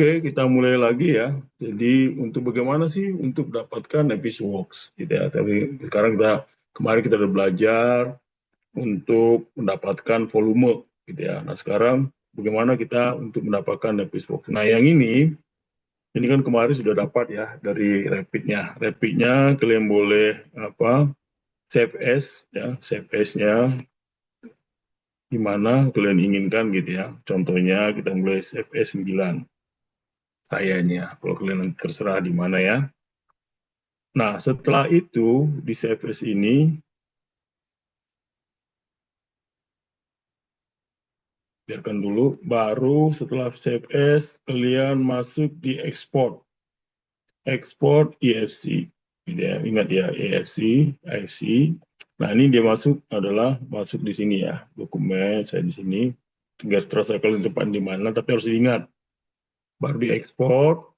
Oke, kita mulai lagi ya. Jadi untuk bagaimana sih untuk dapatkan Episworks gitu ya. Tapi sekarang kemarin kita udah belajar untuk mendapatkan volume gitu ya. Nah sekarang bagaimana kita untuk mendapatkan Episworks. Nah yang ini kan kemarin sudah dapat ya dari Rapidnya. Rapidnya kalian boleh save as ya, save as-nya di mana kalian inginkan gitu ya. Contohnya kita mulai save as 9 sayanya. Kalau kalian terserah di mana ya. Nah, setelah itu di CFS ini, biarkan dulu, baru setelah CFS, kalian masuk di export. Export EFC. Gitu ya. Ingat ya, EFC, IFC. Nah, ini dia masuk di sini ya. Dokumen saya di sini. Tinggal terasa kalian tempat di mana, tapi harus diingat. Baru diekspor.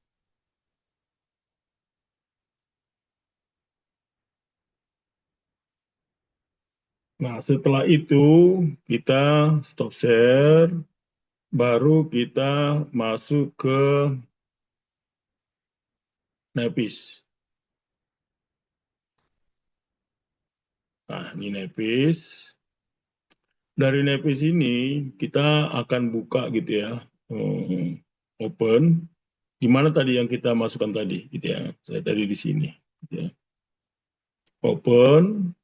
Nah, setelah itu kita stop share, baru kita masuk ke Nepis. Nah, ini Nepis. Dari Nepis ini kita akan buka gitu ya, open. Di mana tadi yang kita masukkan tadi, gitu ya. Saya tadi di sini. Gitu ya. Open.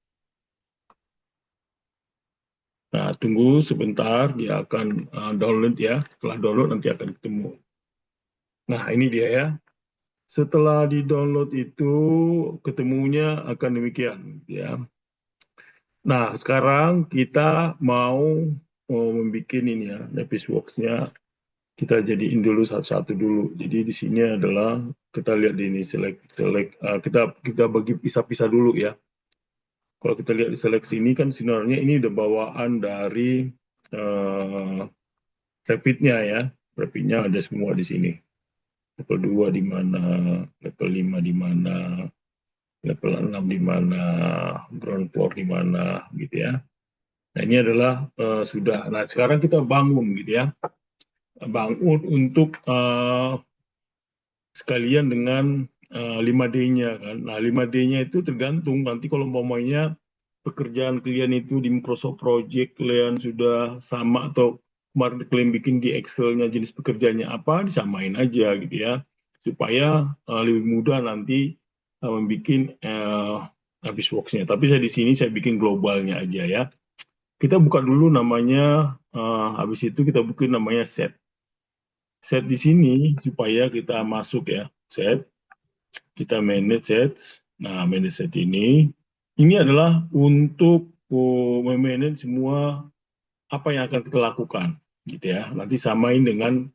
Nah, tunggu sebentar, dia akan download ya. Setelah download nanti akan ketemu. Nah, ini dia ya. Setelah di-download itu ketemunya akan demikian, gitu ya. Nah, sekarang kita mau membuat ini ya, Navisworks-nya kita jadiin dulu satu-satu dulu. Jadi di sini adalah kita lihat di ini kita bagi pisah-pisah dulu ya. Kalau kita lihat di seleksi ini kan sebenarnya ini udah bawaan dari uh, rapidnya ya. Rapidnya ada semua di sini. Level 2 di mana, level 5 di mana, level 6 di mana, ground floor di mana gitu ya. Nah, ini adalah sudah. Nah, sekarang kita bangun gitu ya. Bangun untuk sekalian dengan 5D-nya kan. Nah, 5D-nya itu tergantung nanti kalau umpamanya pekerjaan kalian itu di Microsoft Project kalian sudah sama atau kemarin kalian bikin di Excel-nya jenis pekerjaannya apa, disamain aja gitu ya. Supaya lebih mudah nanti membuat habis works-nya. Tapi saya di sini saya bikin globalnya aja ya. Kita buka dulu namanya, habis itu kita bikin namanya set. Set di sini supaya kita masuk ya. Set, kita manage set. Nah, manage set ini adalah untuk memanage semua apa yang akan kita lakukan, gitu ya. Nanti samain dengan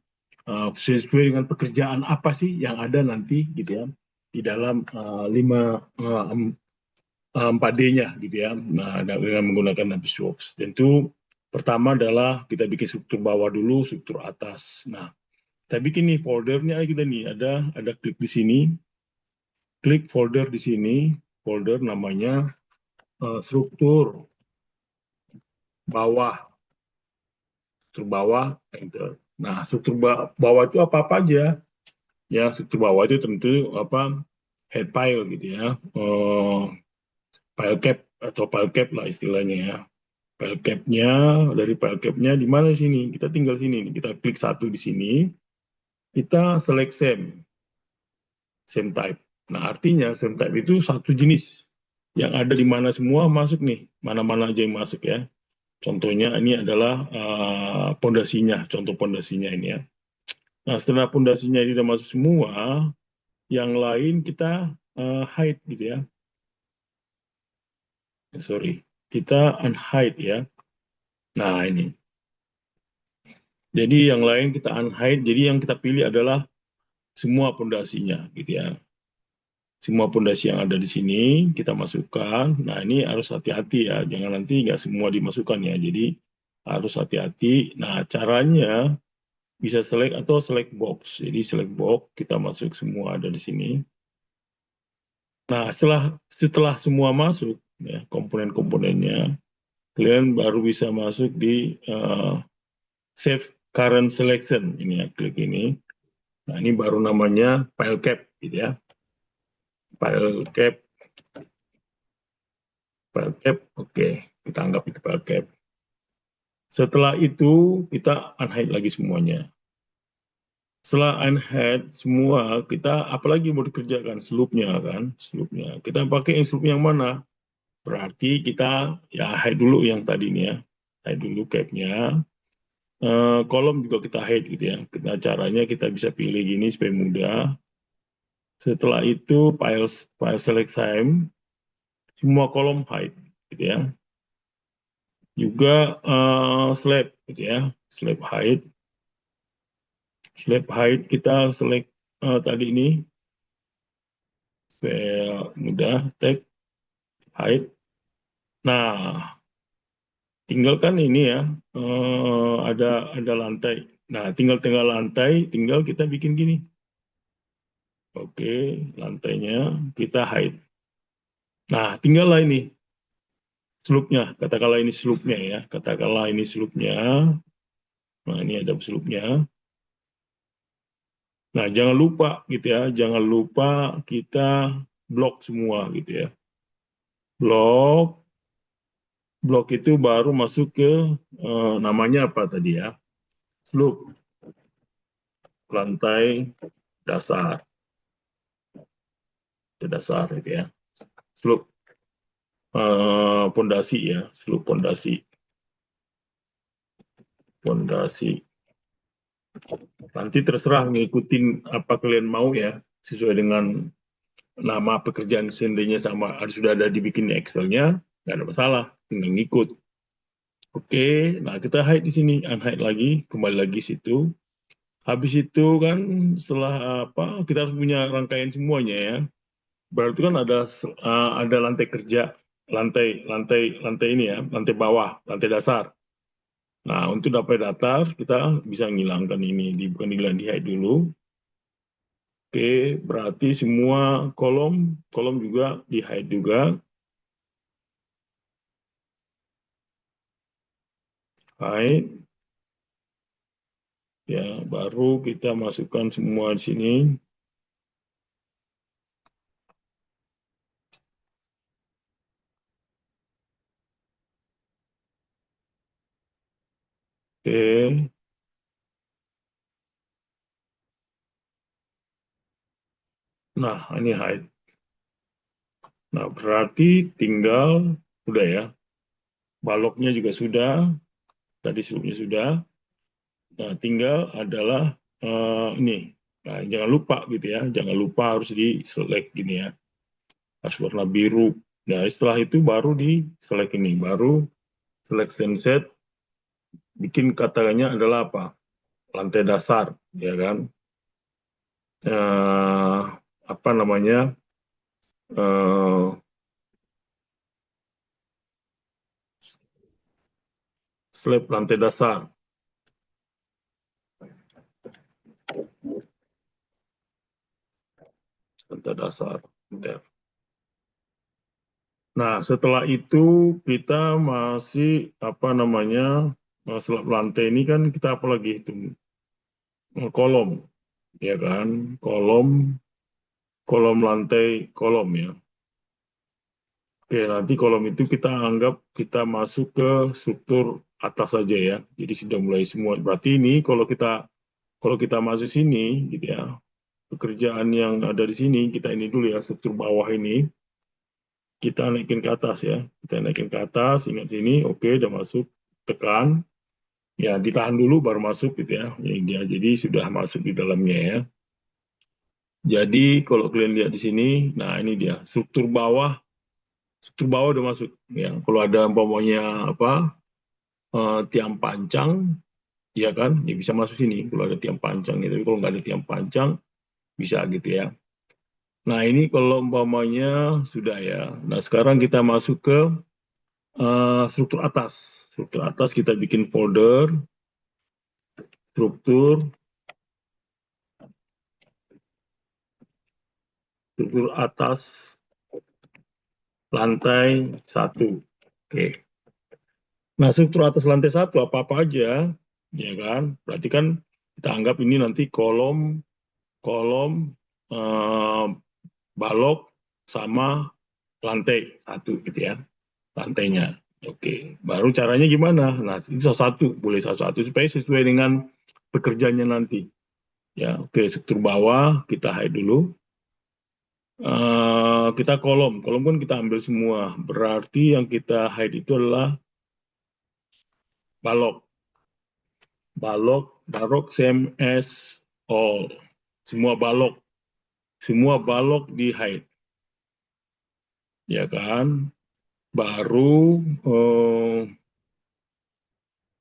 sesuai dengan pekerjaan apa sih yang ada nanti, gitu ya, di dalam 4D-nya, gitu ya. Nah, dengan menggunakan Navisworks. Tentu pertama adalah kita bikin struktur bawah dulu, struktur atas. Nah, kita bikin nih foldernya kita nih ada klik di sini, klik folder di sini, folder namanya struktur bawah, struktur bawah, enter. Nah, struktur bawah itu apa-apa aja. Ya, struktur bawah itu tentu head file gitu ya. File cap atau file cap lah istilahnya ya. File cap-nya, dari file cap-nya di mana sini? Kita tinggal sini, kita klik satu di sini, kita select same type. Nah, artinya same type itu satu jenis. Yang ada di mana semua masuk nih, mana-mana aja yang masuk ya. Contohnya ini adalah pondasinya, contoh pondasinya ini ya. Nah, setelah pondasinya ini sudah masuk semua, yang lain kita hide gitu ya. Sorry, kita unhide ya. Nah, ini. Jadi yang lain kita unhide, jadi yang kita pilih adalah semua pondasinya gitu ya. Semua pondasi yang ada di sini kita masukkan. Nah, ini harus hati-hati ya, jangan nanti nggak semua dimasukkan ya. Jadi harus hati-hati. Nah, caranya bisa select atau select box. Jadi select box kita masuk semua ada di sini. Nah, setelah semua masuk ya komponen-komponennya, kalian baru bisa masuk di save current selection ini ya, klik ini. Nah, ini baru namanya file cap, gitu ya. File cap, oke. Kita anggap itu file cap. Setelah itu, kita unhide lagi semuanya. Setelah unhide semua, kita apalagi mau dikerjakan? Slope-nya kan? Slope-nya. Kita pakai slope yang mana? Berarti kita ya hide dulu yang tadi nih ya. Hide dulu cap-nya. Kolom juga kita hide gitu ya. Nah, caranya kita bisa pilih gini supaya mudah. Setelah itu file select time, semua kolom hide gitu ya. Juga slab gitu ya. Slab hide kita select tadi ini supaya mudah tag hide. Nah, tinggal kan ini ya, ada lantai. Nah, tinggal lantai, tinggal kita bikin gini. Oke, lantainya kita hide. Nah, tinggallah ini slope-nya. Katakanlah ini slope-nya ya. Katakanlah ini slope-nya. Nah, ini ada slope-nya. Nah, jangan lupa gitu ya. Jangan lupa kita blok semua gitu ya. Blok, blok itu baru masuk ke namanya apa tadi ya? Slope, lantai dasar. Ke dasar gitu ya. Slope pondasi ya, slope pondasi. Pondasi. Nanti terserah ngikutin apa kalian mau ya, sesuai dengan nama pekerjaan sendirinya sama sudah ada dibikin di Excel-nya, nggak ada masalah, tinggal ngikut. Oke, nah kita hide di sini, unhide lagi, kembali lagi situ. Habis itu kan setelah apa, kita harus punya rangkaian semuanya ya. Berarti kan ada lantai kerja, lantai ini ya, lantai bawah, lantai dasar. Nah, untuk dapat datar, kita bisa menghilangkan ini, bukan di hide dulu. Oke, berarti semua kolom juga di hide juga. Hide, ya, baru kita masukkan semua di sini. Oke, nah ini hide. Nah, berarti tinggal, udah ya, baloknya juga sudah, tadi sebelumnya sudah. Nah, tinggal adalah ini. Nah, jangan lupa gitu ya, jangan lupa harus di select gini ya, harus warna biru. Nah, setelah itu baru di select ini, baru selection set, bikin katanya adalah apa? Lantai dasar, ya kan? Eh, apa namanya? Eh, slab lantai dasar, lantai dasar. Bentar. Nah, setelah itu kita masih apa namanya? Slab lantai ini kan kita apa lagi itu? Kolom, ya kan? Kolom, kolom lantai, kolom ya. Oke, nanti kolom itu kita anggap kita masuk ke struktur atas saja ya. Jadi sudah mulai semua. Berarti ini kalau kita masuk sini gitu ya, pekerjaan yang ada di sini kita ini dulu ya, struktur bawah ini kita naikin ke atas ya. Kita naikin ke atas, ingat sini, oke, udah masuk, tekan. Ya, ditahan dulu baru masuk gitu ya. Ya, jadi sudah masuk di dalamnya ya. Jadi kalau kalian lihat di sini, nah ini dia struktur bawah udah masuk. Ya, kalau ada umpamanya apa tiang pancang, ya kan, ya bisa masuk sini. Kalau ada tiang pancang itu, kalau nggak ada tiang pancang bisa gitu ya. Nah ini kalau umpamanya sudah ya. Nah sekarang kita masuk ke struktur atas. Struktur atas kita bikin folder struktur struktur atas lantai satu. Oke. Nah, struktur atas lantai satu apa-apa aja, ya kan? Berarti kan kita anggap ini nanti kolom kolom balok sama lantai satu gitu ya, lantainya. Oke, baru caranya gimana? Nah, ini satu-satu, boleh satu-satu supaya sesuai dengan pekerjaannya nanti. Ya, oke, struktur bawah kita hide dulu. Kita kolom kan kita ambil semua. Berarti yang kita hide itu adalah balok. Balok same as all. Semua balok di hide, ya kan? Baru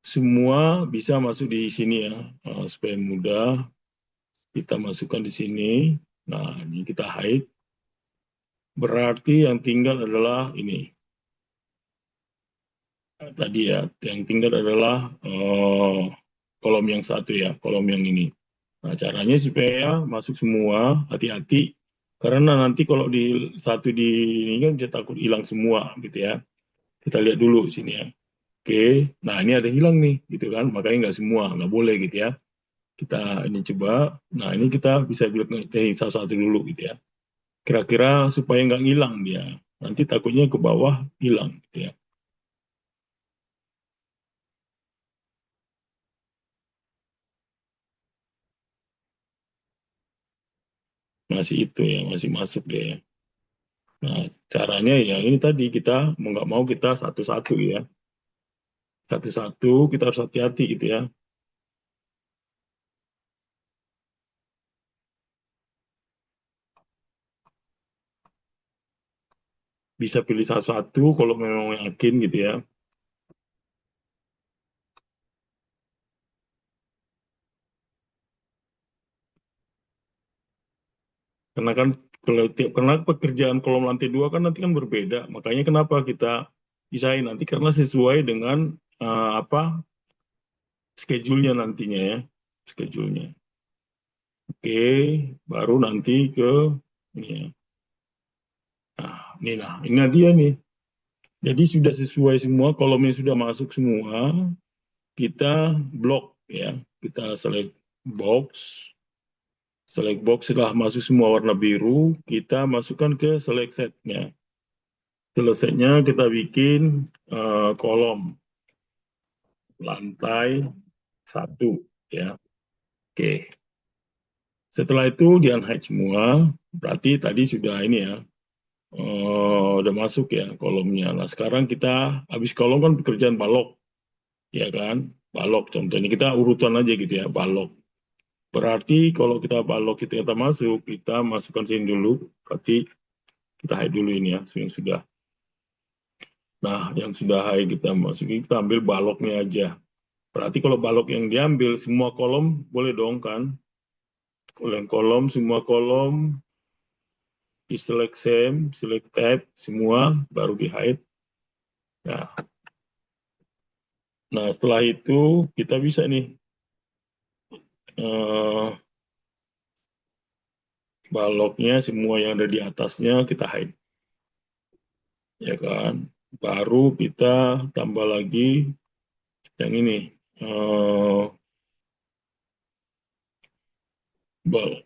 semua bisa masuk di sini ya, supaya mudah kita masukkan di sini. Nah, ini kita hide. Berarti yang tinggal adalah ini. Tadi ya, yang tinggal adalah kolom yang satu ya, kolom yang ini. Nah, caranya supaya masuk semua, hati-hati. Karena nanti kalau di satu di ini kan bisa takut hilang semua gitu ya. Kita lihat dulu sini ya. Oke, nah ini ada hilang nih, gitu kan. Makanya nggak semua, nggak boleh gitu ya. Kita ini coba, nah ini kita bisa bilang satu-satu dulu gitu ya. Kira-kira supaya nggak hilang dia. Nanti takutnya ke bawah hilang gitu ya. Masih itu ya, masih masuk deh ya. Nah, caranya ya ini tadi kita mau nggak mau kita satu-satu ya. Satu-satu kita harus hati-hati gitu ya. Bisa pilih satu-satu kalau memang yakin gitu ya. Karena kan kalau karena pekerjaan kolom lantai dua kan nanti kan berbeda. Makanya kenapa kita pisahin nanti karena sesuai dengan apa schedule-nya nantinya ya. Schedule-nya. Oke, baru nanti ke ini ya. Ini dia nih. Jadi sudah sesuai semua, kolomnya sudah masuk semua, kita blok ya. Kita select box setelah masuk semua warna biru, kita masukkan ke select set-nya. Selesainya kita bikin kolom lantai satu ya. Oke. Setelah itu di unhide semua, berarti tadi sudah ini ya, udah masuk ya kolomnya. Nah sekarang kita habis kolom kan pekerjaan balok, ya kan? Balok contohnya kita urutan aja gitu ya, balok. Berarti kalau kita balok kita masuk, kita masukkan sini dulu. Berarti kita hide dulu ini ya, yang sudah. Nah, yang sudah hide kita masukin, kita ambil baloknya aja. Berarti kalau balok yang diambil, semua kolom boleh dong kan? Oleh kolom, semua kolom, di select same, select tab, semua, baru di hide. Nah, setelah itu kita bisa nih, eh, baloknya semua yang ada di atasnya kita hide. Ya kan? Baru kita tambah lagi yang ini, bal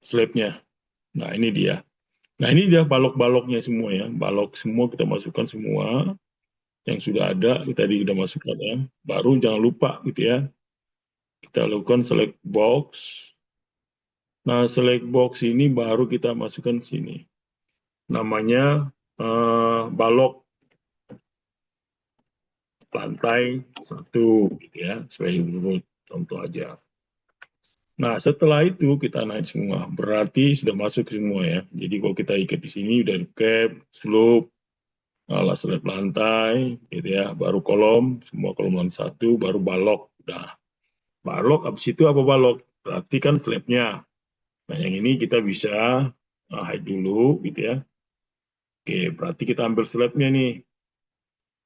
slabnya. Nah, ini dia. Nah, ini dia balok-baloknya semua ya. Balok semua kita masukkan semua yang sudah ada, kita tadi sudah masukkan ya. Baru jangan lupa gitu ya. Kita lakukan select box. Nah, select box ini baru kita masukkan sini. Namanya balok lantai satu gitu ya. Sebagai urut contoh aja. Nah, setelah itu kita naik semua. Berarti sudah masuk semua ya. Jadi kalau kita ikat di sini udah cap, slope, alas slab lantai, gitu ya. Baru kolom, semua kolom lantai satu, baru balok. Udah. Balok, habis itu apa balok? Berarti kan slabnya. Nah, yang ini kita bisa hide dulu, gitu ya. Oke, berarti kita ambil slabnya nih.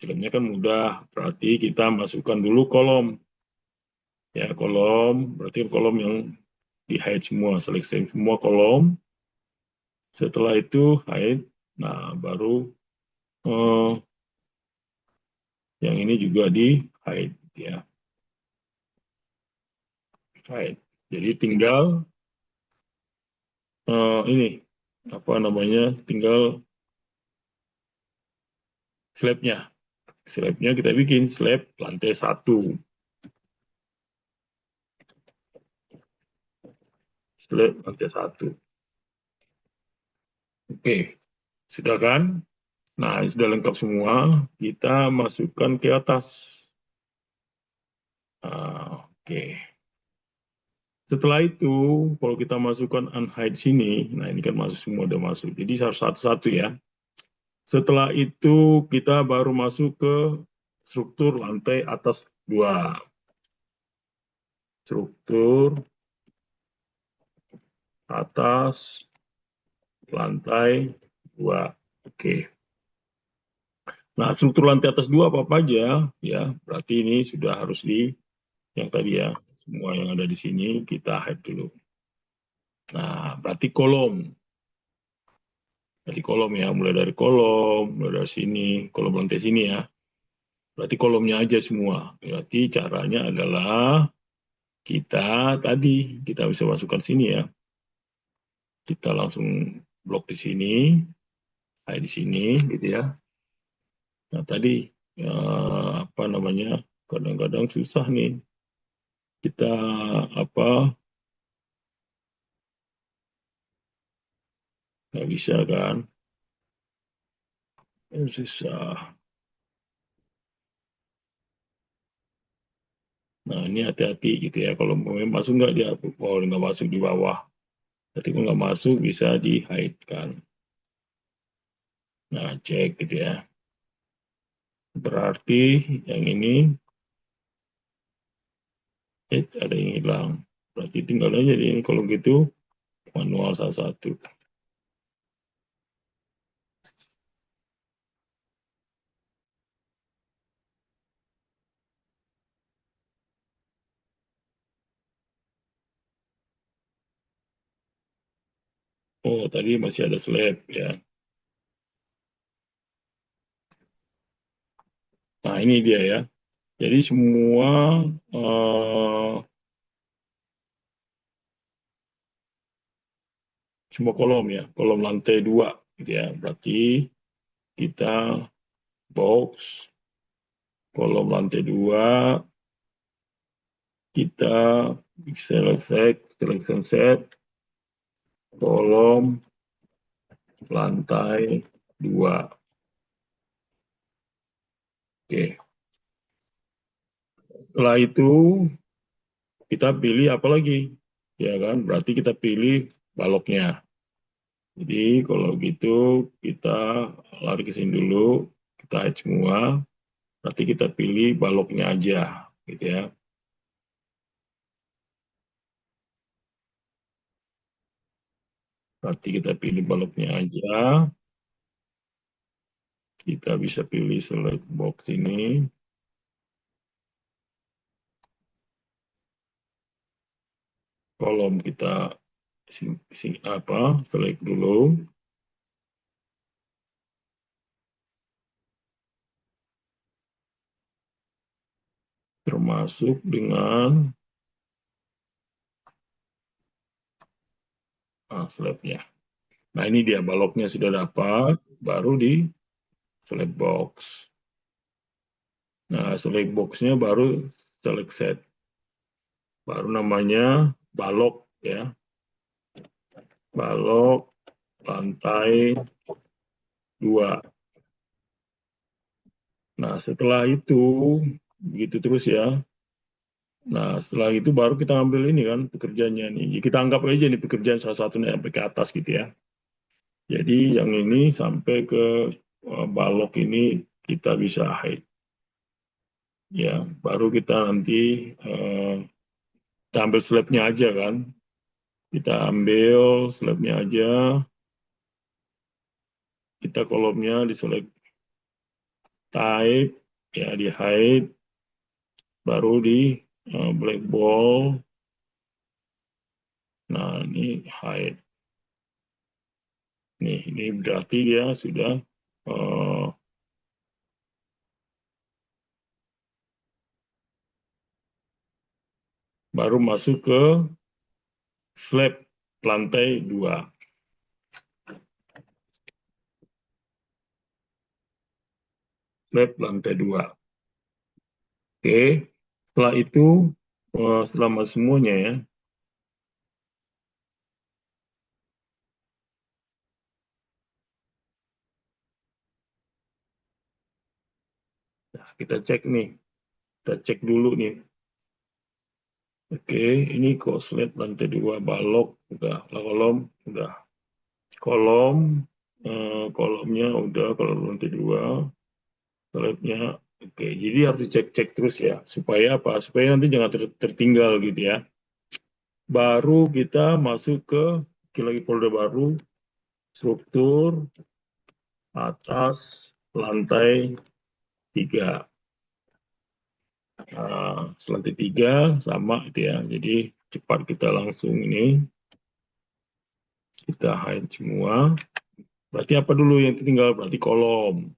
Slabnya kan mudah. Berarti kita masukkan dulu kolom. Ya, kolom. Berarti kolom yang di hide semua, seleksi semua kolom. Setelah itu hide. Nah, baru eh, yang ini juga di hide ya. Hide. Jadi tinggal ini apa namanya, tinggal slabnya. Slabnya kita bikin slab lantai satu, slab lantai satu. Oke, sudah kan? Nah, sudah lengkap semua. Kita masukkan ke atas. Oke. Setelah itu, kalau kita masukkan unhide sini, nah ini kan masuk semua, udah masuk. Jadi harus satu-satu ya. Setelah itu kita baru masuk ke struktur lantai atas dua. Struktur atas lantai dua. Oke. Nah, struktur lantai atas dua apa aja ya? Berarti ini sudah harus di yang tadi ya. Semua yang ada di sini kita hide dulu. Nah, berarti kolom. Berarti kolom ya, mulai dari sini, kolom lantai sini ya. Berarti kolomnya aja semua. Berarti caranya adalah kita bisa masukkan sini ya. Kita langsung blok di sini, di sini gitu ya. Nah tadi apa namanya, kadang-kadang susah nih kita apa, nggak bisa kan, susah. Nah ini hati-hati gitu ya, kalau mau masuk nggak dia, oh nggak masuk di bawah. Berarti kalau nggak masuk bisa di hide kan. Nah cek gitu ya. Berarti yang ini ada yang hilang. Berarti tinggal aja ini kalau gitu manual salah satu. Oh tadi masih ada slab ya. Nah ini dia ya. Jadi eh, semua kolom ya, kolom lantai dua gitu ya. Berarti kita box kolom lantai dua, kita selection set kolom lantai dua. Oke. Setelah itu kita pilih apa lagi? Ya kan? Berarti kita pilih baloknya. Jadi kalau gitu kita lari ke sini dulu, kita hide semua. Nanti kita pilih baloknya aja, gitu ya. Nanti kita pilih baloknya aja. Kita bisa pilih select box ini. Kolom kita select dulu. Termasuk dengan slabnya. Nah ini dia baloknya sudah dapat, baru di select box. Nah select boxnya baru select set. Baru namanya balok ya, balok lantai dua. Nah setelah itu begitu terus ya. Nah setelah itu baru kita ambil ini kan pekerjaannya nih. Kita anggap aja nih pekerjaan salah satunya sampai ke atas gitu ya. Jadi yang ini sampai ke balok ini kita bisa hide ya. Baru kita nanti kita ambil slabnya aja kan. Kita ambil slabnya aja. Kita kolomnya di select type ya, di hide, baru di black ball. Nah ini hide. Nih ini berarti dia sudah eh, baru masuk ke slab lantai dua. slab lantai 2. Oke, setelah itu, setelah masuk semuanya ya, nah, kita cek nih, kita cek dulu nih. Oke, ini kok slab lantai 2 balok, udah, kolom, udah. Kolom, kolomnya udah, kolom lantai 2, slabnya, oke. Jadi harus dicek-cek terus ya, supaya apa? Supaya nanti jangan tertinggal gitu ya. Baru kita masuk ke lagi folder baru, struktur, atas, lantai 3. Lantai 3 sama itu ya. Jadi cepat kita langsung ini, kita hide semua. Berarti apa dulu yang tinggal? Berarti kolom.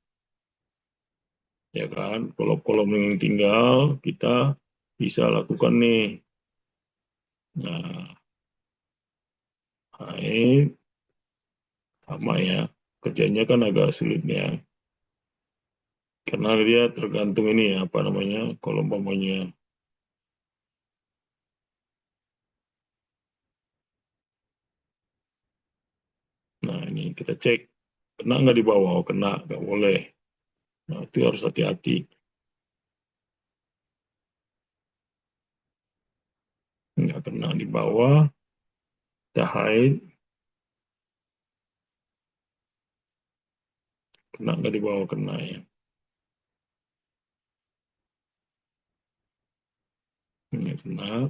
Ya kan? Kolom-kolom yang tinggal kita bisa lakukan nih. Nah, hide sama ya. Kerjanya kan agak sulitnya. Karena dia tergantung ini ya, apa namanya, kolom umpamanya. Nah, ini kita cek. Kena nggak di bawah? Oh, kena, nggak boleh. Nah, itu harus hati-hati. Nggak kena di bawah, kita hide. Kena nggak di bawah? Kena ya. Ini kena.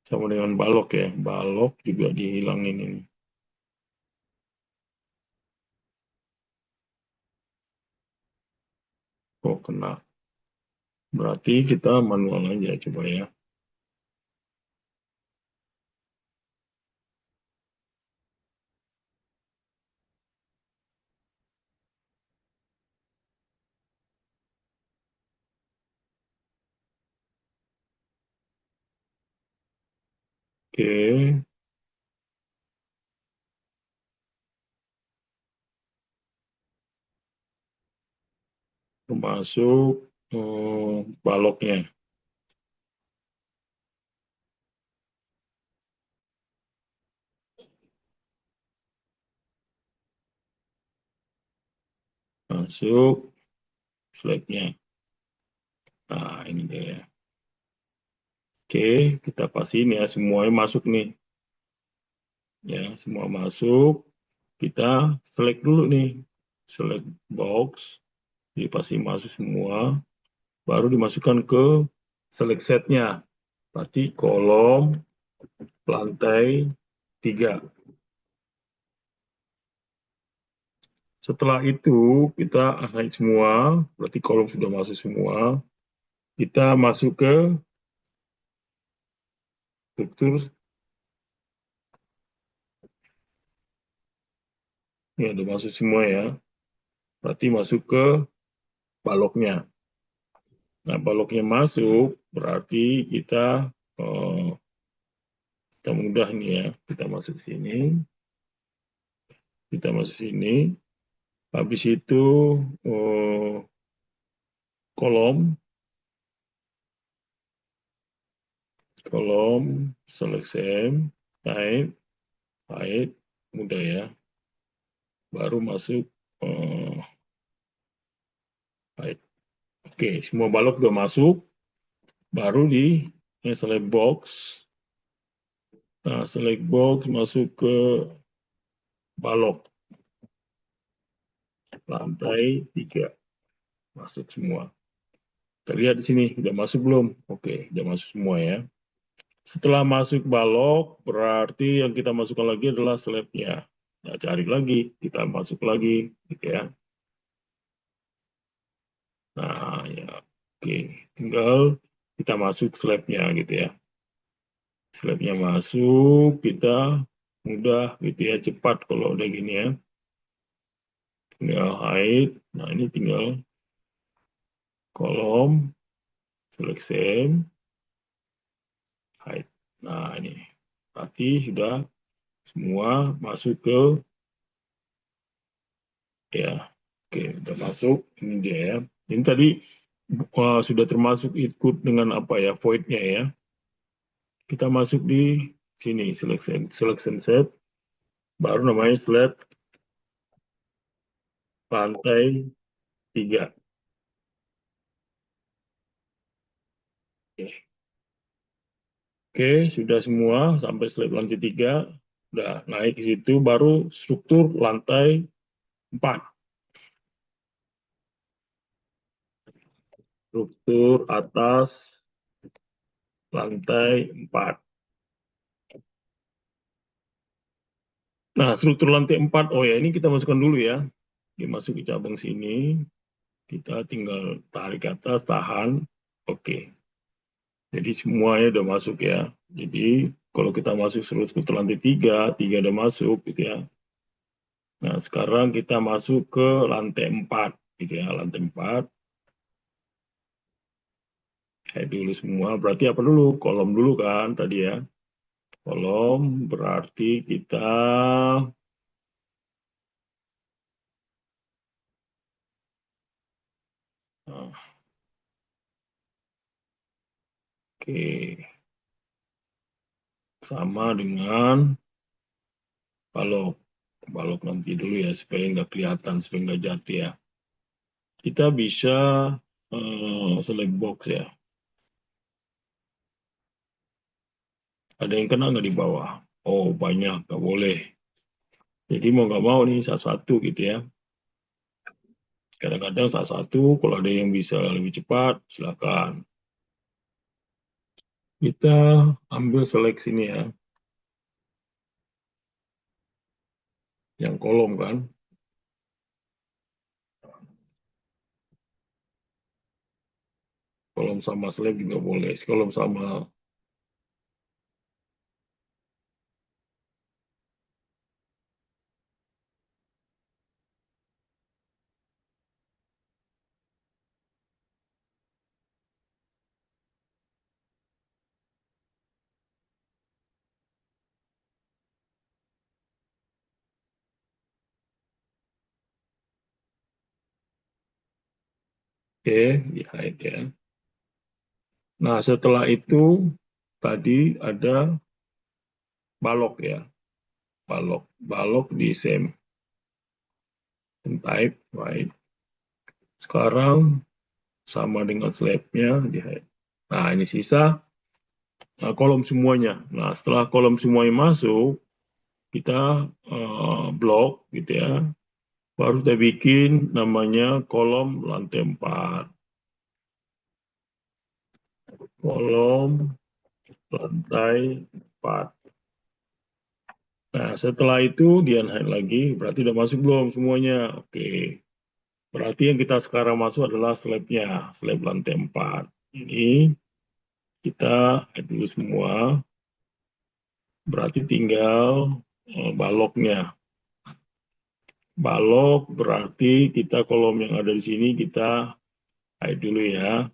Sama dengan balok ya. Balok juga dihilangin ini. Oh, kena. Berarti kita manual aja coba ya. Oke, termasuk baloknya. Masuk flagnya. Nah, ini dia ya. Oke, kita pastiin ya semuanya masuk nih. Ya, semua masuk. Kita select dulu nih. Select box. Jadi pasti masuk semua. Baru dimasukkan ke select setnya. Berarti kolom lantai 3. Setelah itu kita assign semua. Berarti kolom sudah masuk semua. Kita masuk ke struktur. Ya, udah masuk semua ya. Berarti masuk ke baloknya. Nah, baloknya masuk, berarti eh, kita mudah nih ya. Kita masuk sini, kita masuk sini. Habis itu eh, kolom, kolom, select same, type, hide, mudah ya. Baru masuk eh, hide. Oke, semua balok udah masuk. Baru di select box. Nah, select box masuk ke balok lantai 3. Masuk semua. Kita lihat di sini, udah masuk belum? Oke, udah masuk semua ya. Setelah masuk balok, berarti yang kita masukkan lagi adalah slabnya. Nah, cari lagi, kita masuk lagi, gitu ya. Nah, ya, oke. Tinggal kita masuk slabnya, gitu ya. Slabnya masuk, kita mudah, gitu ya, cepat kalau udah gini ya. Tinggal hide. Nah, ini tinggal kolom. selection, hide. Nah, ini. Berarti sudah semua masuk ke, ya, oke, udah masuk. Ini dia ya. Ini tadi sudah termasuk ikut dengan apa ya, void-nya ya. Kita masuk di sini, selection set, baru namanya slab lantai 3. Oke. Oke, sudah semua sampai slab lantai 3. Udah naik ke situ, baru struktur lantai 4. Struktur atas lantai 4. Nah, struktur lantai 4, oh ya, ini kita masukkan dulu ya. Dimasuki cabang sini, kita tinggal tarik ke atas, tahan. Oke, jadi semuanya udah masuk ya. Jadi kalau kita masuk struktur lantai 3, 3 udah masuk gitu ya. Nah, sekarang kita masuk ke lantai 4 gitu ya, lantai 4. Kayak dulu semua, berarti apa dulu? Kolom dulu kan tadi ya. Kolom berarti kita, nah, oke, sama dengan balok. Balok nanti dulu ya, supaya nggak kelihatan, supaya nggak jatuh ya. Kita bisa select box ya. Ada yang kena nggak di bawah? Oh, banyak, nggak boleh. Jadi mau nggak mau nih satu-satu gitu ya. Kadang-kadang satu-satu, kalau ada yang bisa lebih cepat, silakan. Kita ambil seleksi ini ya, yang kolom kan. Kolom sama slab juga boleh. Kolom sama, oke, di hide ya. Nah, setelah itu tadi ada balok ya. Balok. Balok di same type, right? Sekarang sama dengan slabnya di hide. Nah, ini sisa kolom semuanya. Nah, setelah kolom semuanya masuk, kita blok gitu ya. Baru kita bikin namanya kolom lantai 4. Kolom lantai 4. Nah, setelah itu dia naik lagi, berarti udah masuk belum semuanya? Oke. Berarti yang kita sekarang masuk adalah slabnya, slab lantai 4. Ini kita add dulu semua, berarti tinggal baloknya. Balok berarti kita kolom yang ada di sini kita hide dulu ya.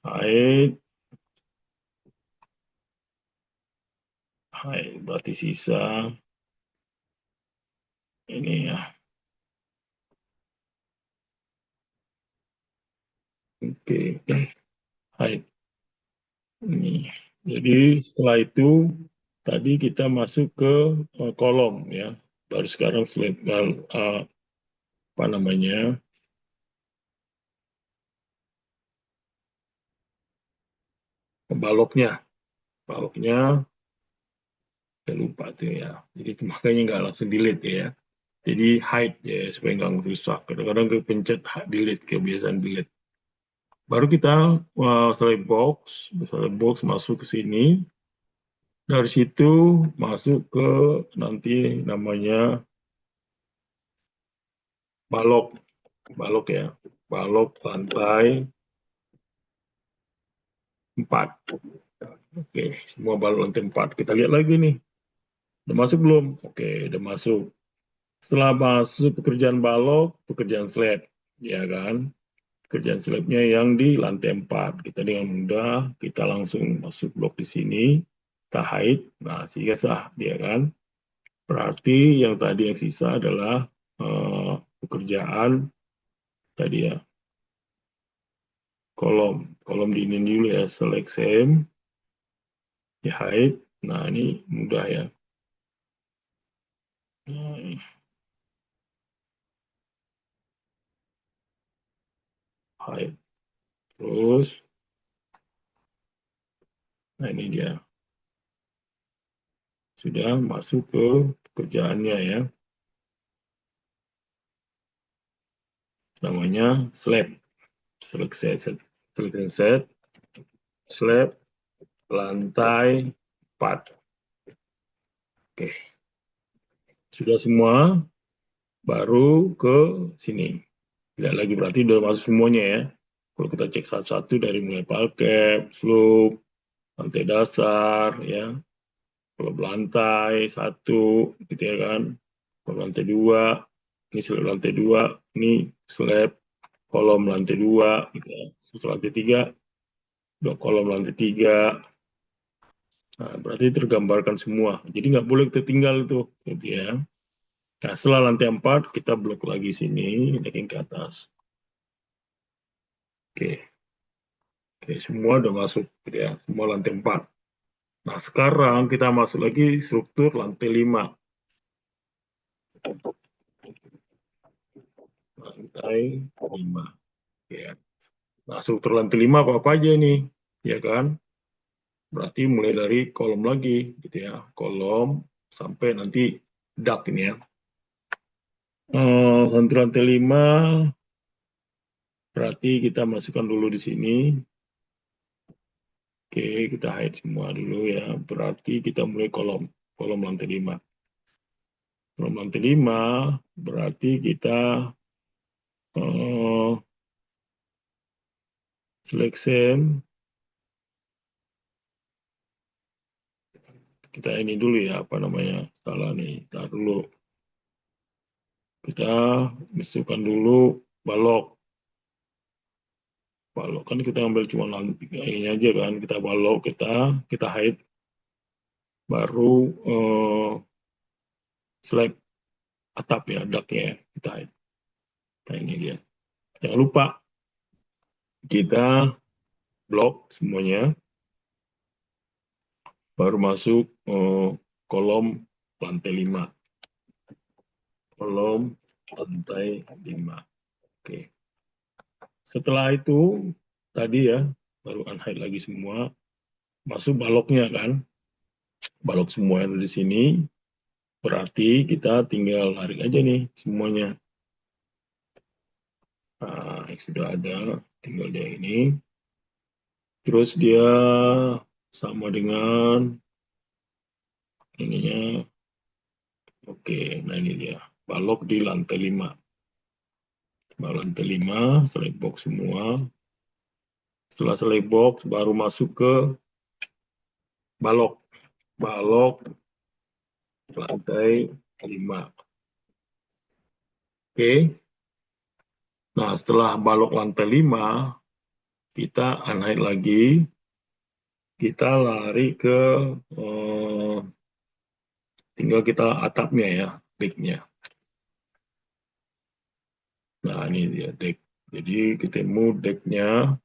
Hide, hide berarti sisa ini ya. Oke, hide ini. Jadi setelah itu tadi kita masuk ke kolom ya. Baru sekarang apa namanya, baloknya. Baloknya saya lupa tuh ya. Jadi makanya nggak langsung delete ya. Jadi hide ya supaya nggak rusak. Kadang-kadang kepencet delete, kebiasaan delete. Baru kita select box masuk ke sini. Dari situ masuk ke nanti namanya balok, balok ya, balok lantai 4. Oke, semua balok lantai 4. Kita lihat lagi nih, udah masuk belum? Oke, udah masuk. Setelah masuk pekerjaan balok, pekerjaan slab, ya kan? Kerjaan slabnya yang di lantai 4. Kita dengan mudah, kita langsung masuk blok di sini, kita hide, nah sehingga sah dia kan. Berarti yang tadi yang sisa adalah pekerjaan tadi ya, kolom. Kolom diinin dulu ya, select same, di hide. Nah ini mudah ya. Nah, hide. Terus, nah ini dia. Sudah masuk ke pekerjaannya ya. Namanya slab. Select set, select set, slab, lantai 4. Oke, sudah semua, baru ke sini. Lihat lagi, berarti udah masuk semuanya ya. Kalau kita cek satu-satu dari mulai parket, slope, lantai dasar, ya. Kalau lantai 1, gitu ya kan. Kalau lantai 2, ini slab lantai 2, ini slab kolom lantai 2, gitu ya. Terus lantai 3, dua kolom lantai 3. Nah, berarti tergambarkan semua. Jadi nggak boleh tertinggal itu, gitu ya. Nah, setelah lantai 4, kita blok lagi sini, naikin ke atas. Oke, oke, semua udah masuk, gitu ya. Semua lantai 4. Nah, sekarang kita masuk lagi struktur lantai 5. Lantai 5. Ya. Nah, struktur lantai 5 apa-apa aja nih, ya kan? Berarti mulai dari kolom lagi, gitu ya. Kolom sampai nanti dak ini ya. Untuk lantai 5, berarti kita masukkan dulu di sini. Oke, kita hide semua dulu ya. Berarti kita mulai kolom. Kolom lantai 5. Kolom lantai 5, berarti kita eh, selection. Kita ini dulu ya, apa namanya? Salah nih, taruh dulu. Kita masukkan dulu balok. Balok kan kita ambil cuma ini aja kan. Kita balok, kita hide. Baru slab atap ya, daknya ya. Kita hide. Nah ini dia. Jangan lupa kita blok semuanya, baru masuk kolom lantai 5. Kolom lantai 5. Oke. Setelah itu tadi ya, baru unhide lagi semua, masuk baloknya kan. Balok semua yang ada di sini, berarti kita tinggal tarik aja nih semuanya. Nah, yang sudah ada, tinggal dia ini. Terus dia sama dengan ininya. Oke, nah ini dia. Balok di lantai 5. Lantai 5, select box semua. Setelah select box, baru masuk ke balok. Balok lantai 5. Oke. Nah, setelah balok lantai 5, kita unhide lagi. Kita lari ke tinggal kita atapnya ya, decknya. Nah, ini dia deck. Jadi ketemu decknya,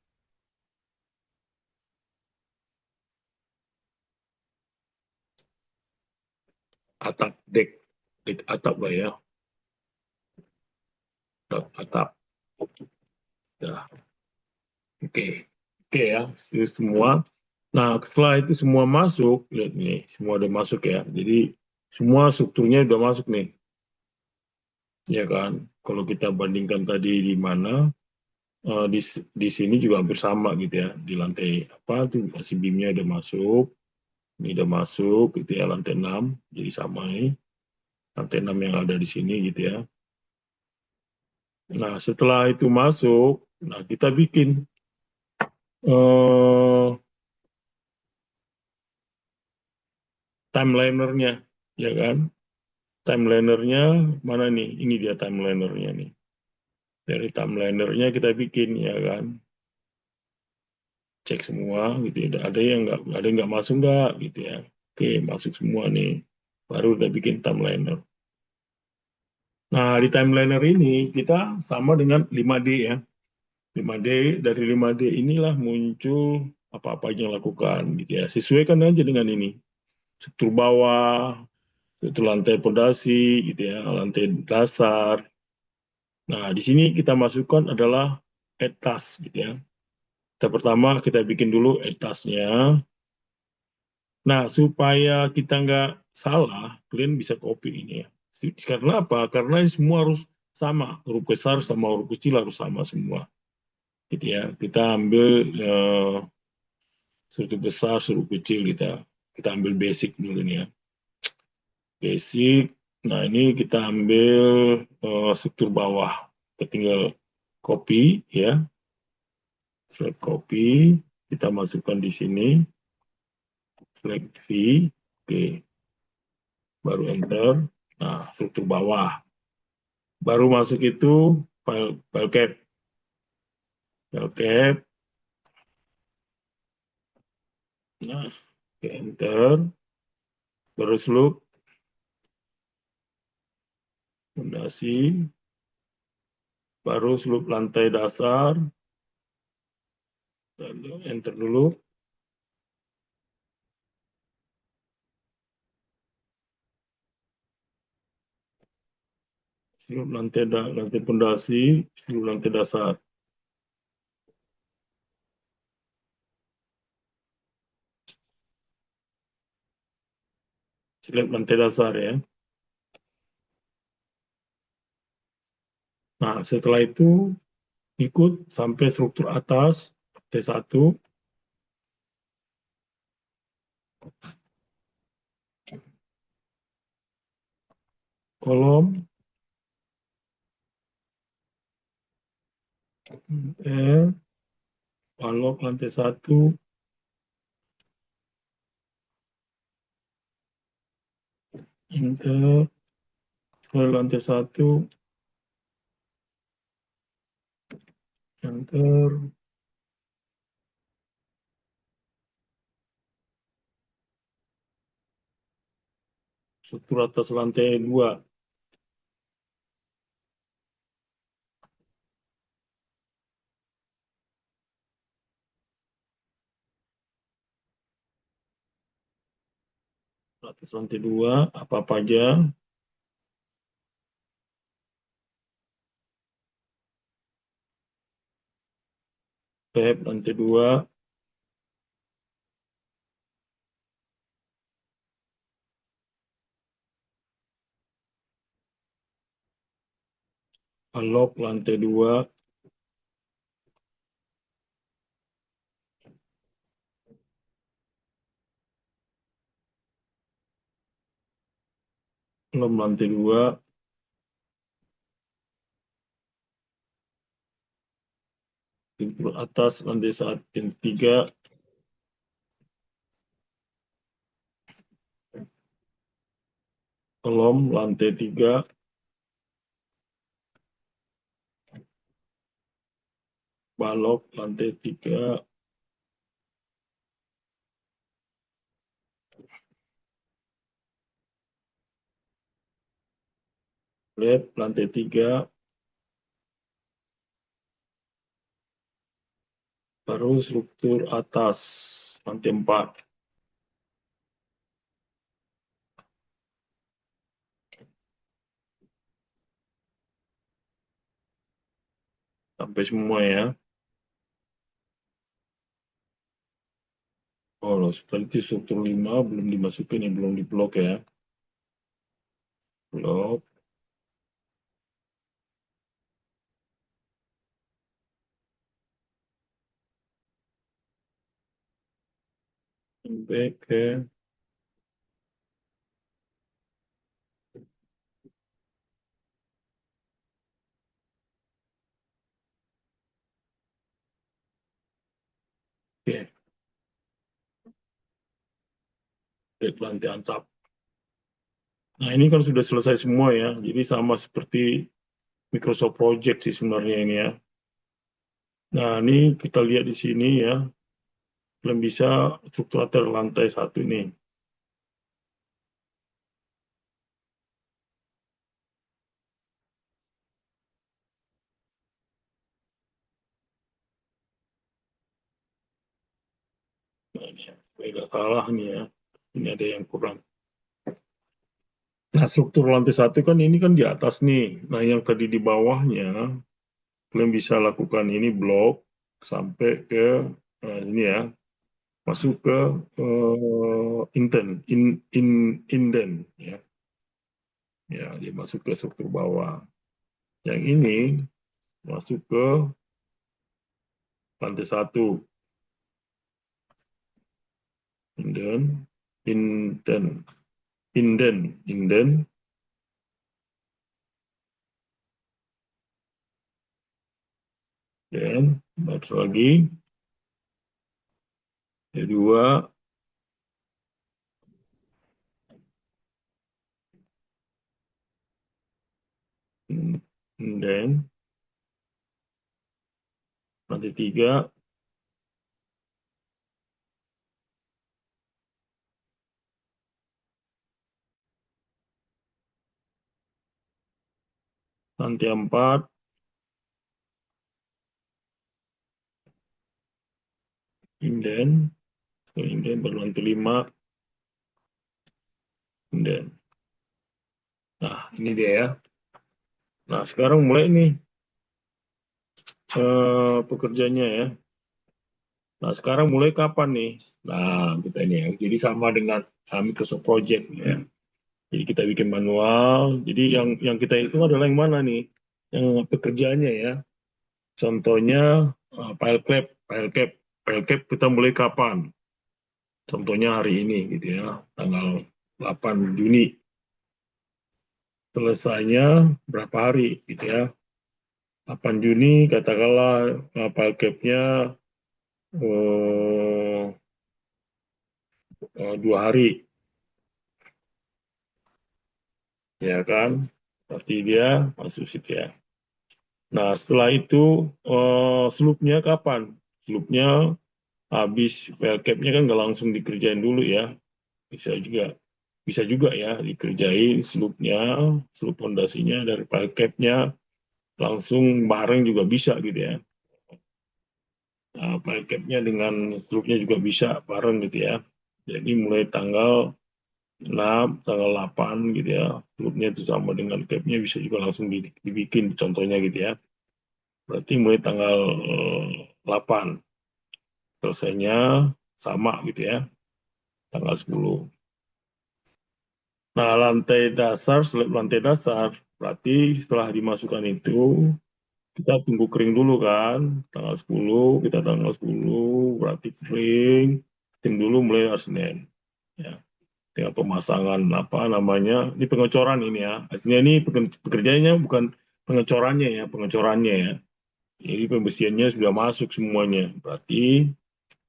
atap deck. Deck atap lah ya. Atap. Nah, oke. Oke ya, itu semua. Nah, setelah itu semua masuk, lihat nih, semua udah masuk ya. Jadi semua strukturnya udah masuk nih. Ya kan? Kalau kita bandingkan tadi di mana, di sini juga hampir sama gitu ya. Di lantai apa tuh masih beamnya udah masuk, ini udah masuk gitu ya, lantai 6 jadi sama nih. Lantai 6 yang ada di sini gitu ya. Nah, setelah itu masuk, nah kita bikin eh timelinernya, ya kan? Timelinernya mana nih? Ini dia timelinernya nih. Dari timelinernya kita bikin ya kan, cek semua gitu ya. Ada yang nggak masuk nggak gitu ya. Oke, masuk semua nih. Baru kita bikin timeliner. Nah, di timeliner ini kita sama dengan 5D ya. 5D, dari 5D inilah muncul apa-apa yang lakukan gitu ya. Sesuaikan aja dengan ini. Struktur bawah, struktur lantai pondasi gitu ya, lantai dasar. Nah, di sini kita masukkan adalah etas gitu ya. Kita pertama kita bikin dulu etasnya. Nah, supaya kita nggak salah, kalian bisa copy ini ya. Karena apa? Karena ini semua harus sama, huruf besar sama huruf kecil harus sama semua. Gitu ya. Kita ambil huruf besar, huruf kecil kita ambil basic dulu nih ya. Basic. Nah, ini kita ambil struktur bawah. Kita tinggal copy ya, select copy, kita masukkan di sini, select V, oke, baru enter. Nah, struktur bawah. Baru masuk itu file cap, file cap. Nah, oke, enter. Baru loop, fondasi, baru loop lantai dasar. Lalu enter dulu. Loop lantai fondasi, loop lantai dasar. Select lantai dasar ya. Nah, setelah itu ikut sampai struktur atas T1, kolom L, balok lantai 1, enter, ke lantai 1, enter, struktur atas lantai 2, atas lantai 2, apa-apa aja, tab lantai 2, balok lantai 2, kolom lantai 2, struktur atas lantai 1, 3, kolom lantai 3, balok lantai 3, lab lantai 3, baru struktur atas lantai 4. Sampai semua ya. Oh, seperti struktur 5 belum dimasukin ya, belum diblok ya. Blok, sampai ke ya, ke lantai atap. Nah, ini kan sudah selesai semua ya. Jadi sama seperti Microsoft Project sih sebenarnya ini ya. Nah, ini kita lihat di sini ya, belum bisa struktur atas lantai satu nih. Nah, ini ya, nggak salah nih ya. Ini ada yang kurang. Nah, struktur lantai satu kan ini kan di atas nih. Nah, yang tadi di bawahnya, kalian bisa lakukan ini blok sampai ke ini ya, masuk ke inden ya. Ya, dia masuk ke struktur bawah. Yang ini masuk ke lantai satu, inden, inden, inden, dan baru lagi kedua, inden, lantai tiga, lantai empat, inden, inden, baru lantai lima, inden. Nah, ini dia ya. Nah, sekarang mulai nih pekerjanya ya. Nah, sekarang mulai kapan nih? Nah, kita ini ya. Jadi sama dengan Microsoft Project ya. Jadi kita bikin manual. Jadi yang kita itu adalah yang mana nih? Yang pekerjaannya ya. Contohnya file cap, file cap, file cap kita mulai kapan? Contohnya hari ini gitu ya, tanggal 8 Juni. Selesainya berapa hari gitu ya? 8 Juni katakanlah file cap-nya 2 hari ya kan? Berarti dia masuk situ ya. Nah, setelah itu slope-nya kapan? Slope-nya habis file cap-nya kan nggak langsung dikerjain dulu ya. Bisa juga bisa juga ya dikerjain slope-nya, slope pondasinya dari file cap-nya langsung bareng juga bisa gitu ya. Nah, file cap-nya dengan slope-nya juga bisa bareng gitu ya. Jadi mulai tanggal 6, tanggal 8 gitu ya. Slope-nya itu sama dengan cap-nya bisa juga langsung dibikin contohnya gitu ya. Berarti mulai tanggal 8 selesainya sama gitu ya, tanggal 10. Nah, lantai dasar, slab lantai dasar, berarti setelah dimasukkan itu, kita tunggu kering dulu kan, tanggal 10, kita tanggal 10, berarti kering, tim dulu mulai hari Senin. Ya, tinggal pemasangan apa namanya, ini pengecoran ini ya, aslinya ini pekerjaannya bukan pengecorannya ya. Jadi pembersihannya sudah masuk semuanya, berarti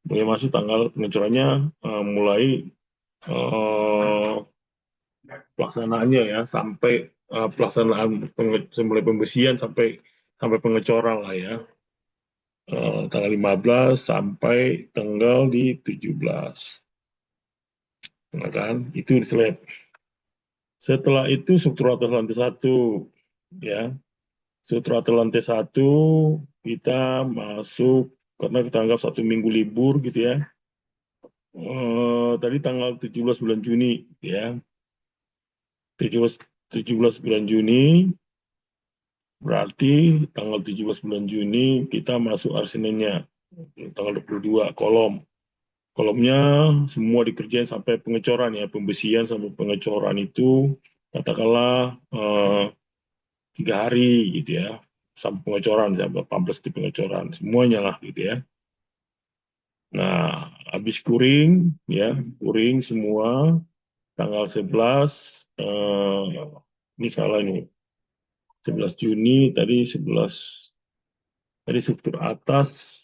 mulai masuk tanggal pengecorannya mulai eh, pelaksanaannya ya sampai pelaksanaan mulai pembersihan sampai sampai pengecoran lah ya. Tanggal 15 sampai tanggal di 17. Nah, kan itu di slab. Setelah itu struktur atas lantai satu ya. Struktur atas lantai satu kita masuk karena kita anggap 1 minggu libur gitu ya. Tadi tanggal 17 bulan Juni ya. 17 17 bulan Juni berarti tanggal 17 bulan Juni kita masuk arsenennya tanggal 22 kolom. Kolomnya semua dikerjain sampai pengecoran ya, pembersihan sampai pengecoran itu katakanlah 3 hari gitu ya, sampai pengecoran sampai 18 di pengecoran semuanya lah gitu ya. Nah, habis kuring ya, kuring semua tanggal 11 ini salah nih 11 Juni tadi 11 tadi struktur atas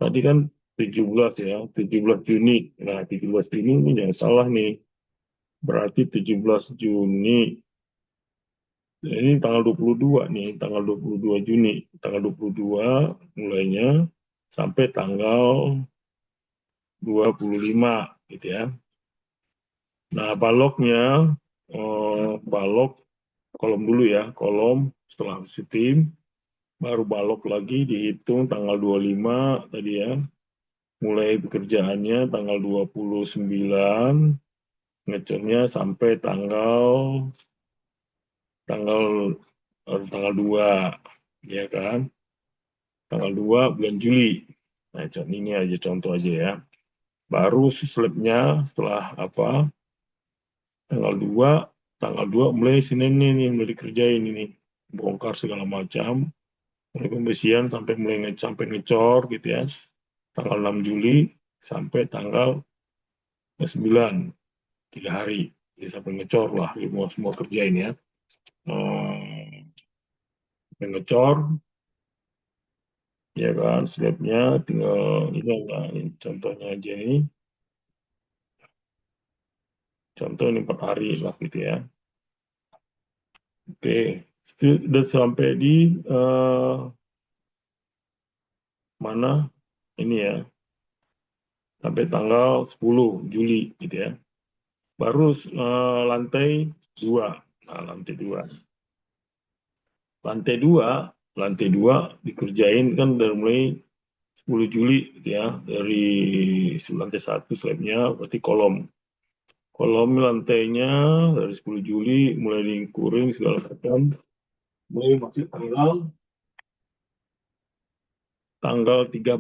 tadi kan 17 ya 17 Juni. Nah, 17 Juni ini yang salah nih berarti 17 Juni Ini tanggal 22 nih, tanggal 22 Juni. Tanggal 22 mulainya sampai tanggal 25 gitu ya. Nah, baloknya balok kolom dulu ya, kolom setelah syuting baru balok lagi dihitung tanggal 25 tadi ya. Mulai pekerjaannya tanggal 29, ngecernya sampai tanggal tanggal tanggal 2 ya kan? Tanggal 2 bulan Juli. Nah, ini aja contoh aja ya. Baru slabnya setelah apa? Tanggal 2 tanggal 2 mulai Senin ini mulai dikerjain ini. Bongkar segala macam, mulai pembersihan sampai sampai ngecor gitu ya. Tanggal 6 Juli sampai tanggal 9, 3 hari. Jadi sampai ngecor lah, semua semua kerjain ya. Ngecor, ya kan, slabnya tinggal ini enggak, ini contohnya aja ini. Contoh ini 4 hari lah gitu ya. Oke, sudah sampai di mana ini ya, sampai tanggal 10 Juli gitu ya. Baru lantai 2. Nah, lantai dua dikerjain kan dari mulai 10 Juli gitu ya. Dari lantai 1 slabnya berarti kolom. Kolom lantainya dari 10 Juli mulai dikuring segala macam. Mulai masuk tanggal 13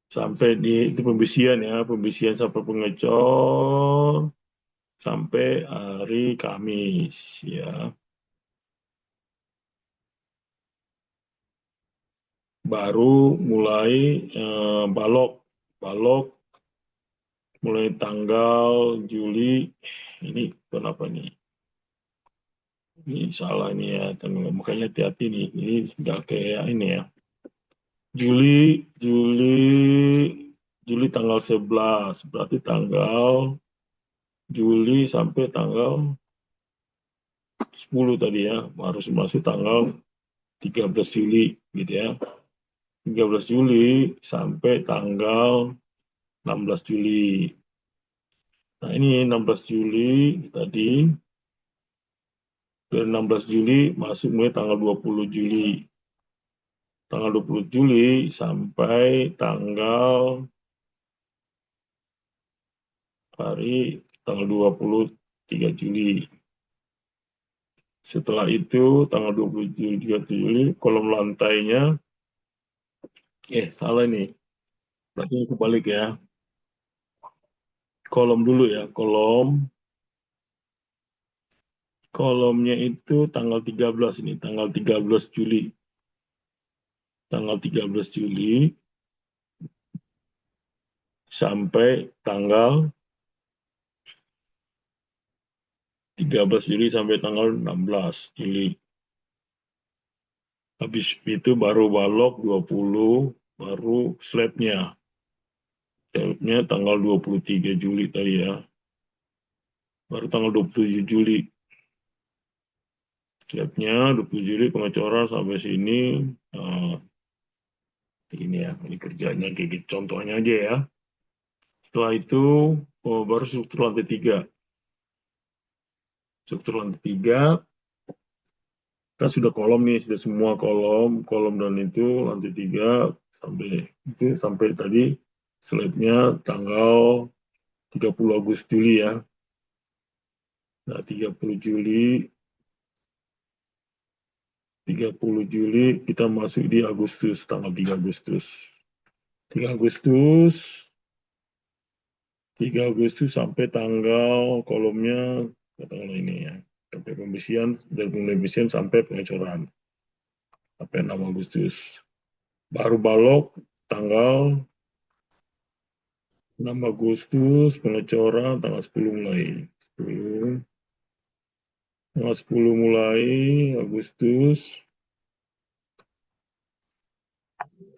sampai di itu pembersihan ya, pembersihan sampai pengecor sampai hari Kamis ya. Baru mulai balok balok mulai tanggal Juli. Ini kenapa nih? Ini salah ini ya, makanya hati-hati nih. Ini sudah kayak ini ya. Juli, Juli tanggal 11, berarti tanggal Juli sampai tanggal 10 tadi ya, harus masuk tanggal 13 Juli gitu ya. 13 Juli sampai tanggal 16 Juli. Nah, ini 16 Juli tadi, dari 16 Juli masuk mulai tanggal 20 Juli. Tanggal 20 Juli sampai tanggal hari tanggal 23 Juli. Setelah itu tanggal 23 Juli kolom lantainya salah nih. Berarti kebalik ya. Kolom dulu ya, kolomnya itu tanggal 13 ini, tanggal 13 Juli. Tanggal 13 Juli sampai tanggal 13 Juli sampai tanggal 16 Juli. Habis itu baru balok 20, baru slabnya. Slabnya tanggal 23 Juli tadi ya. Baru tanggal 27 Juli. Slabnya 20 Juli pengecoran sampai sini. Nah, ini ya, ini kerjanya kayak gitu. Contohnya aja ya. Setelah itu baru struktur lantai 3. Struktur lantai 3 kan sudah kolom nih, sudah semua kolom, kolom dan itu lantai 3 sampai itu sampai tadi slide-nya tanggal 30 Agustus Juli ya. Nah, 30 Juli kita masuk di Agustus, tanggal 3 Agustus. 3 Agustus 3 Agustus sampai tanggal kolomnya tanggal ini ya. Sampai pembersihan dari mulai pembersihan sampai pengecoran. Sampai 6 Agustus. Baru balok tanggal 6 Agustus, pengecoran tanggal 10 mulai. 10, tanggal 10 mulai Agustus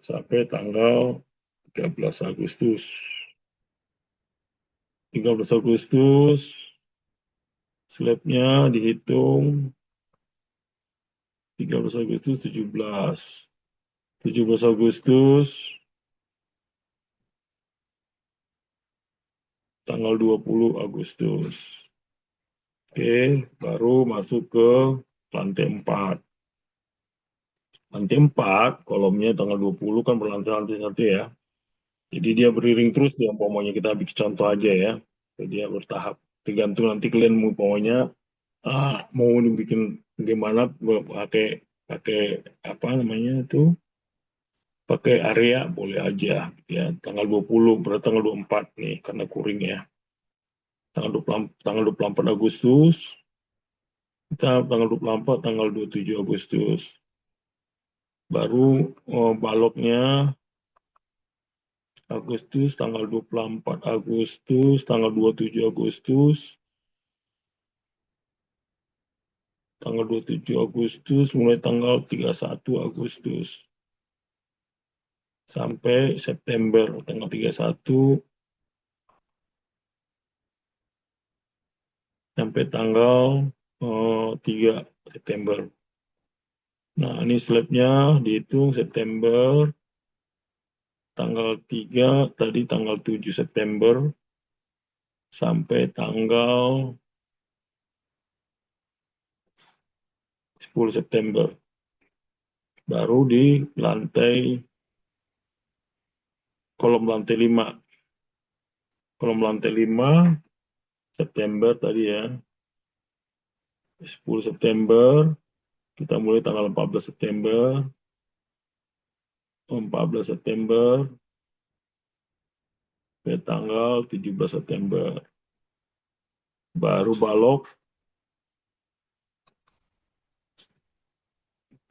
sampai tanggal 13 Agustus. 13 Agustus Slabnya dihitung 13 Agustus 17. 17 Agustus tanggal 20 Agustus. Oke, baru masuk ke lantai 4. Lantai 4, kolomnya tanggal 20 kan berlantai-lantai satu ya. Jadi dia beriring terus ya, umpamanya kita bikin contoh aja ya. Jadi dia bertahap. Tergantung nanti kalian mau umpamanya mau dibikin bagaimana pakai pakai apa namanya itu pakai area boleh aja ya. Tanggal 20 berarti tanggal 24 nih karena kuring ya. Tanggal 24 Agustus, kita tanggal 24 tanggal 27 Agustus. Baru baloknya Agustus, tanggal 24 Agustus, tanggal 27 Agustus, tanggal 27 Agustus, mulai tanggal 31 Agustus, sampai September, tanggal 31, sampai tanggal 3 September. Nah, ini slabnya dihitung September, tanggal 3, tadi tanggal 7 September, sampai tanggal 10 September. Baru di lantai, kolom lantai 5. Kolom lantai 5, September tadi ya, 10 September, kita mulai tanggal 14 September, 14 September, ke tanggal 17 September. Baru balok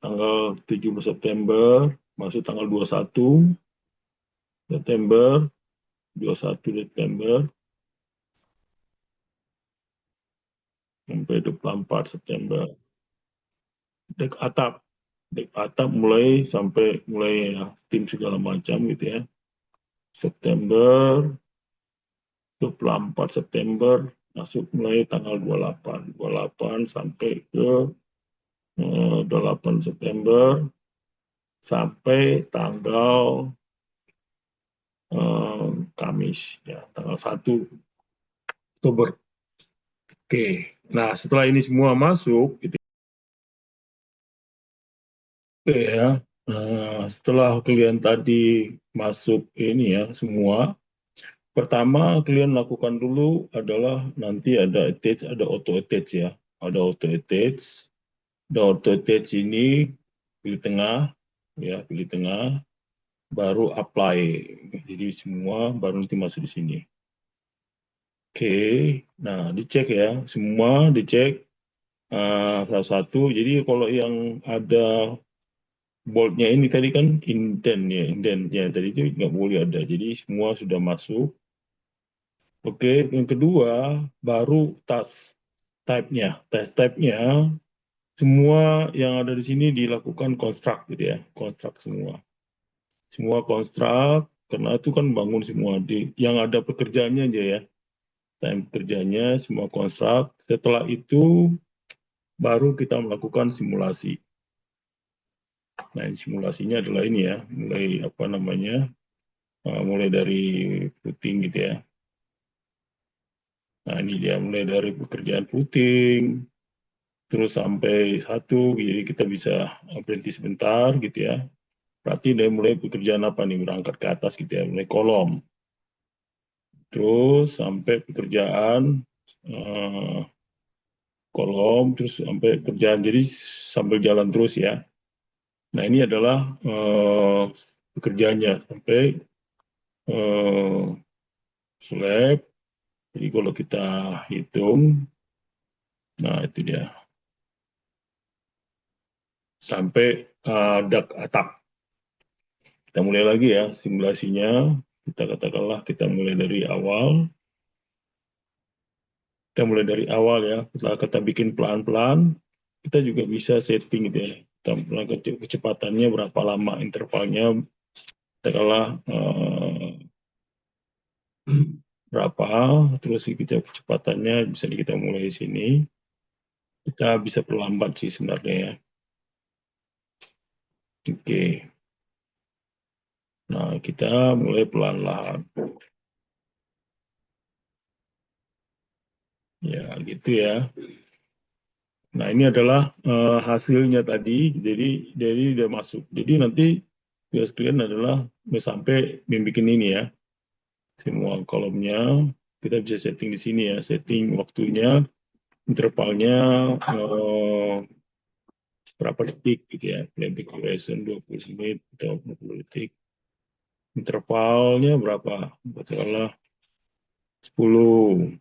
tanggal 17 September, masuk tanggal 21 September, 21 September, sampai 24 September. Dek atap. Dek atap mulai ya, tim segala macam gitu ya. September, 24 September, masuk mulai tanggal 28. 28 sampai ke 28 September, sampai tanggal Kamis, ya, tanggal 1 Oktober. Oke, nah setelah ini semua masuk, gitu ya. Setelah kalian tadi masuk ini ya semua, pertama kalian lakukan dulu adalah nanti ada auto attach ya, ada auto attach. Ada auto attach ini pilih tengah, ya pilih tengah, baru apply. Jadi semua baru nanti masuk di sini. Oke, nah dicek ya, semua dicek salah satu. Jadi kalau yang ada boldnya ini tadi kan indent ya, indentnya tadi itu nggak boleh ada. Jadi semua sudah masuk. Oke, yang kedua baru type-nya. Task type-nya semua yang ada di sini dilakukan construct gitu ya, construct semua. Semua construct karena itu kan bangun semua di yang ada pekerjaannya aja ya. Time kerjanya semua construct. Setelah itu baru kita melakukan simulasi. Nah, simulasinya adalah ini ya, mulai apa namanya, mulai dari footing gitu ya. Nah, ini dia mulai dari pekerjaan footing, terus sampai satu, jadi kita bisa berhenti sebentar gitu ya. Berarti dari mulai pekerjaan apa nih, berangkat ke atas gitu ya, mulai kolom. Terus sampai pekerjaan eh, kolom, terus sampai kerjaan, jadi sambil jalan terus ya. Nah, ini adalah pekerjaannya sampai eh, slab. Jadi kalau kita hitung, nah itu dia, sampai dak atap. Kita mulai lagi ya simulasinya. Kita katakanlah kita mulai dari awal. Kita mulai dari awal ya. Setelah kita bikin pelan-pelan, kita juga bisa setting gitu ya. Kita kecepatannya berapa lama intervalnya. Katakanlah berapa, terus kita kecepatannya bisa kita mulai di sini. Kita bisa perlambat sih sebenarnya ya. Oke, nah kita mulai pelan-lahan. Ya, gitu ya. Nah, ini adalah hasilnya tadi. Jadi udah masuk. Jadi nanti tugas kalian adalah sampai membuat ini ya. Semua kolomnya kita bisa setting di sini ya. Setting waktunya, intervalnya berapa detik gitu ya. Playback duration 20 menit atau 20 detik. Intervalnya berapa? Katakanlah 10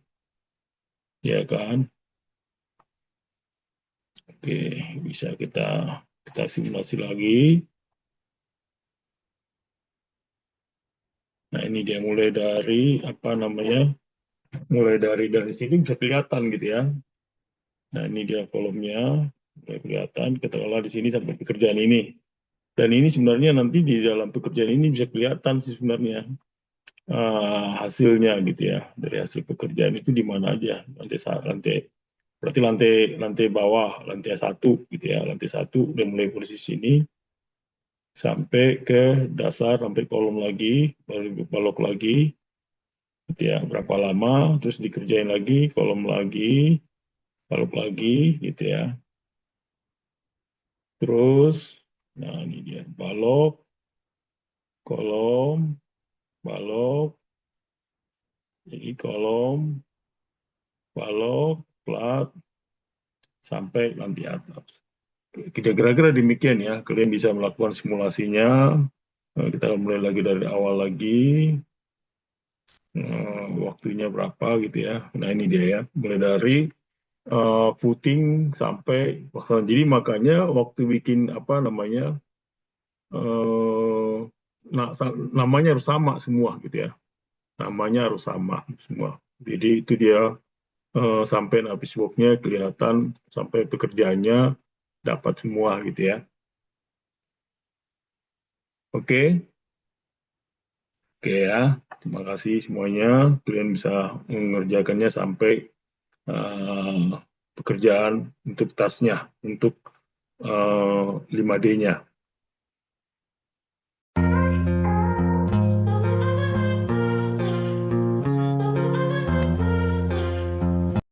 ya kan. Oke, bisa kita simulasi lagi. Nah, ini dia mulai dari apa namanya? Mulai dari sini bisa kelihatan gitu ya. Nah, ini dia kolomnya, mulai kelihatan. Katakanlah di sini sampai pekerjaan ini. Dan ini sebenarnya nanti di dalam pekerjaan ini bisa kelihatan sih sebenarnya hasilnya gitu ya. Dari hasil pekerjaan itu di mana aja. Lantai, berarti lantai bawah, lantai satu gitu ya. Lantai satu udah mulai posisi sini sampai ke dasar, sampai kolom lagi, baru balok lagi, gitu ya. Berapa lama, terus dikerjain lagi, kolom lagi, balok lagi, gitu ya. Terus, nah ini dia, balok, kolom, balok, jadi kolom, balok, plat, sampai lantai atas. Kira-kira demikian ya, kalian bisa melakukan simulasinya. Kita mulai lagi dari awal lagi, waktunya berapa gitu ya. Nah ini dia ya, mulai dari footing sampai bakalan. Jadi makanya waktu bikin apa namanya, eh, nah, namanya harus sama semua gitu ya. Namanya harus sama semua. Jadi itu dia sampai habis worknya kelihatan, sampai pekerjaannya dapat semua gitu ya. Oke, oke ya. Terima kasih semuanya. Kalian bisa mengerjakannya sampai pekerjaan untuk tasnya, untuk 5D-nya.